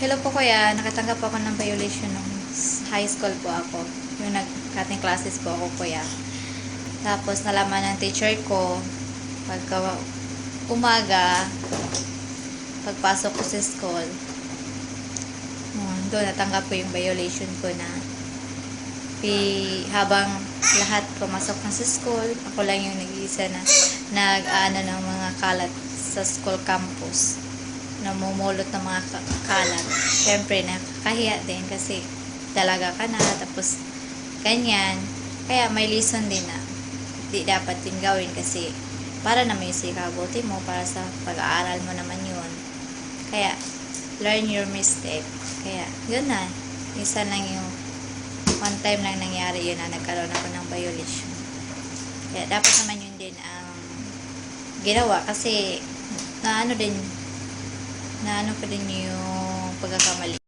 Hello po kuya, nakatanggap ako ng violation nung high school po ako. Yung nag-cutting classes po ako kuya. Tapos nalaman ng teacher ko, pagka umaga, pagpasok ko sa school, doon natanggap ko yung violation ko na habang lahat pumasok na sa school, ako lang yung nag-iisa na nag-ano ng mga kalat sa school campus, namumulot ng mga kalat. Syempre nakakahiya din kasi dalaga ka na, tapos ganyan. Kaya may lesson din na di dapat yun gawin kasi para naman yung sikabuti mo, para sa pag-aaral mo naman yun. Kaya learn your mistake. Kaya yun na, isa lang yung one time lang nangyari yun na nagkaroon ako ng violation. Kaya dapat naman yun din ang ginawa kasi na ano pa din yung pagkakamali.